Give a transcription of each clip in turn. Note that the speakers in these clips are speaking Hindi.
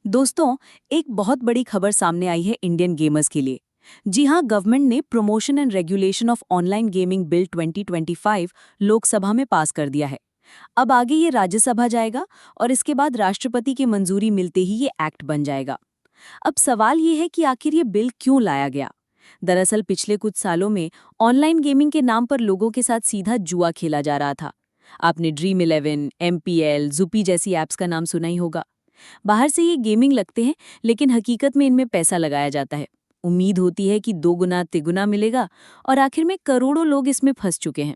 दोस्तों, एक बहुत बड़ी खबर सामने आई है इंडियन गेमर्स के लिए। जी हां, गवर्नमेंट ने promotion and regulation of online gaming bill 2025 Lok Sabha में पास कर दिया है। अब आगे ये राज्यसभा जाएगा और इसके बाद राष्ट्रपति की मंजूरी मिलते ही ये एक्ट बन जाएगा। अब सवाल ये है कि आखिर ये बिल क्यों लाया गया। दरअसल पिछले कुछ सालों में ऑनलाइन गेमिंग के नाम पर लोगों के साथ सीधा जुआ खेला जा रहा था। आपने ड्रीम 11, MPL, जुपी जैसी ऐप्स का नाम सुना ही होगा। बाहर से ये गेमिंग लगते हैं, लेकिन हकीकत में इनमें पैसा लगाया जाता है। उम्मीद होती है कि दोगुना तिगुना मिलेगा और आखिर में करोड़ों लोग इसमें फंस चुके हैं।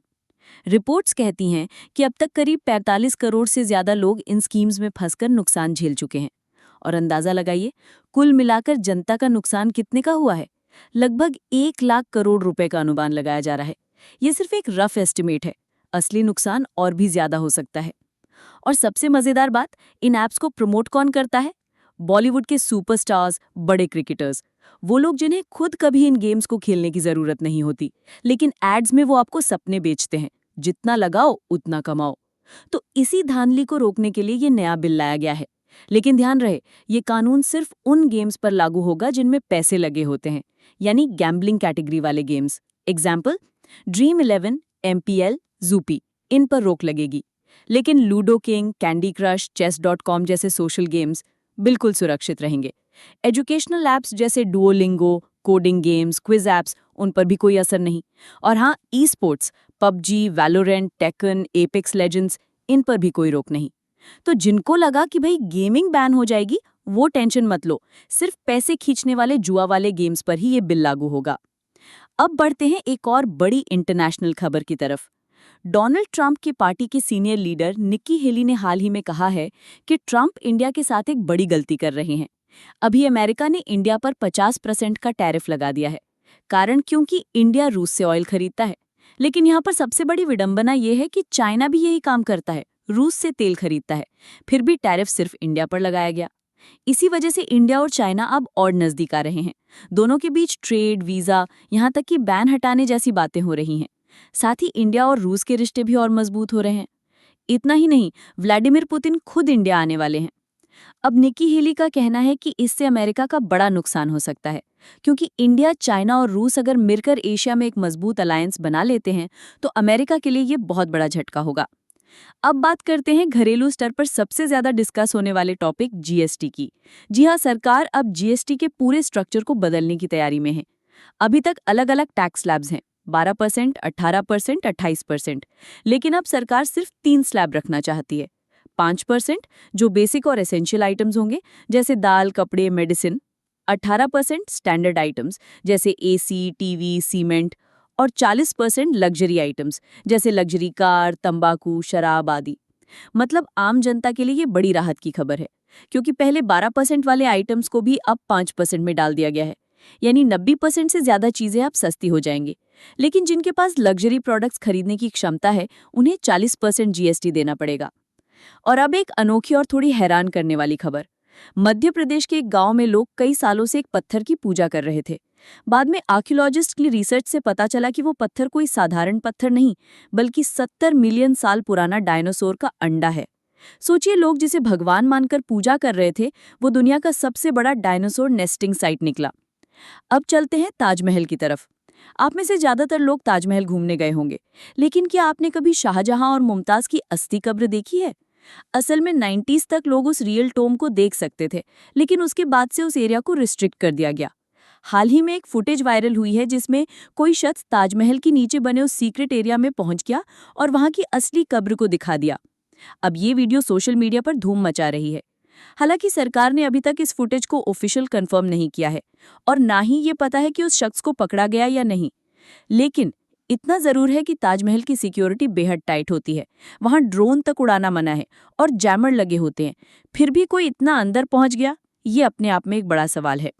रिपोर्ट्स कहती हैं कि अब तक करीब 45 करोड़ से ज्यादा लोग इन स्कीम्स में फंसकर नुकसान झेल चुके हैं। और अंदाजा लगाइए, कुल मिलाकर जनता का नुकसान कितने का हुआ है। लगभग 1 लाख करोड़ रुपए का अनुमान लगाया जा रहा है। ये सिर्फ एक रफ एस्टिमेट है, असली नुकसान और भी ज्यादा हो सकता है। और सबसे मजेदार बात, इन ऐप्स को प्रमोट कौन करता है? बॉलीवुड के सुपरस्टार्स, बड़े क्रिकेटर्स, वो लोग जिन्हें खुद कभी इन गेम्स को खेलने की जरूरत नहीं होती, लेकिन एड्स में वो आपको सपने बेचते हैं, जितना लगाओ उतना कमाओ। तो इसी धांधली को रोकने के लिए ये नया बिल लाया गया है। लेकिन ध्यान रहे, ये कानून सिर्फ उन गेम्स पर लागू होगा जिनमें पैसे लगे होते हैं, यानी गैम्बलिंग कैटेगरी वाले games. Example, dream 11, MPL, Zupee, इन पर रोक लगेगी। लेकिन ludo king, candy crush, chess.com जैसे सोशल गेम्स बिल्कुल सुरक्षित रहेंगे। एजुकेशनल ऐप्स जैसे Duolingo, coding games, quiz apps, उन पर भी कोई असर नहीं। और हाँ, esports, PUBG, Valorant, Tekken, Apex Legends, इन पर भी कोई रोक नहीं। तो जिनको लगा कि भाई गेमिंग बैन हो जाएगी, वो टेंशन मत लो, सिर्फ पैसे खींचने वाले जुआ वाले गेम्स पर ही ये बिल लागू होगा। अब बढ़ते हैं एक और बड़ी इंटरनेशनल खबर की तरफ। डोनाल्ड ट्रंप की पार्टी के सीनियर लीडर निक्की हेली ने हाल ही में कहा है कि ट्रंप इंडिया के साथ एक बड़ी गलती कर रहे हैं। अभी अमेरिका ने इंडिया पर 50% का टैरिफ लगा दिया है। कारण क्योंकि इंडिया रूस से ऑयल खरीदता है। लेकिन यहाँ पर सबसे बड़ी विडंबना यह है कि चाइना भी यही काम करता है, रूस से तेल खरीदता है, फिर भी टैरिफ सिर्फ इंडिया पर लगाया गया। इसी वजह से इंडिया और चाइना अब और नजदीक आ रहे हैं। दोनों के बीच ट्रेड, वीजा, यहाँ तक कि बैन हटाने जैसी बातें हो रही हैं। साथ ही इंडिया और रूस के रिश्ते भी और मजबूत हो रहे हैं। इतना ही नहीं, व्लादिमीर पुतिन खुद इंडिया आने वाले हैं। अब निक्की हेली का कहना है कि इससे अमेरिका का बड़ा नुकसान हो सकता है, क्योंकि इंडिया, चाइना और रूस अगर मिलकर एशिया में एक मजबूत अलायंस बना लेते हैं तो अमेरिका के लिए ये बहुत बड़ा झटका होगा। अब बात करते हैं घरेलू स्तर पर सबसे ज्यादा डिस्कस होने वाले टॉपिक GST की। जी हाँ, सरकार अब GST के पूरे स्ट्रक्चर को बदलने की तैयारी में है। अभी तक अलग अलग टैक्स स्लैब्स हैं, 12%, 18%, 28%। लेकिन अब सरकार सिर्फ 3 स्लैब रखना चाहती है। 5% जो बेसिक और एसेंशियल आइटम्स होंगे, जैसे दाल, कपड़े, मेडिसिन। 18% स्टैंडर्ड आइटम्स जैसे AC, TV, सीमेंट। और 40% लग्जरी आइटम्स जैसे लग्जरी कार, तंबाकू, शराब आदि। मतलब आम जनता के लिए ये बड़ी राहत की खबर है, क्योंकि पहले 12% वाले आइटम्स को भी अब 5% में डाल दिया गया है। यानी 90% से ज्यादा चीजें अब सस्ती हो जाएंगी। लेकिन जिनके पास लग्जरी प्रोडक्ट्स खरीदने की क्षमता है, उन्हें 40% GST देना पड़ेगा। और अब एक अनोखी और थोड़ी हैरान करने वाली खबर। मध्य प्रदेश के एक गांव में लोग कई सालों से एक पत्थर की पूजा कर रहे थे। बाद में आर्कियोलॉजिस्ट की रिसर्च से पता चला कि वो पत्थर कोई साधारण पत्थर नहीं, बल्कि 70 मिलियन साल पुराना डायनासोर का अंडा है। सोचिए, लोग जिसे भगवान मानकर पूजा कर रहे थे, वो दुनिया का सबसे बड़ा डायनासोर नेस्टिंग साइट निकला। अब चलते हैं ताजमहल की तरफ। आप में से ज्यादातर लोग ताजमहल घूमने गए होंगे, लेकिन क्या आपने कभी शाहजहां और मुमताज की अस्थि कब्र देखी है? असल में 90s तक लोग उस रियल टोम को देख सकते थे, लेकिन उसके बाद से उस एरिया को रिस्ट्रिक्ट कर दिया गया। हाल ही में एक फुटेज वायरल हुई है जिसमें कोई शख्स ताजमहल के नीचे बने उस सीक्रेट एरिया में पहुंच गया और वहां की असली कब्र को दिखा दिया। अब ये वीडियो सोशल मीडिया पर धूम मचा रही है। हालांकि सरकार ने अभी तक इस फुटेज को ऑफिशियल कंफर्म नहीं किया है और ना ही ये पता है कि उस शख्स को पकड़ा गया या नहीं। लेकिन इतना जरूर है कि ताजमहल की सिक्योरिटी बेहद टाइट होती है। वहां ड्रोन तक उड़ाना मना है और जैमर लगे होते हैं। फिर भी कोई इतना अंदर पहुंच गया, ये अपने आप में एक बड़ा सवाल है।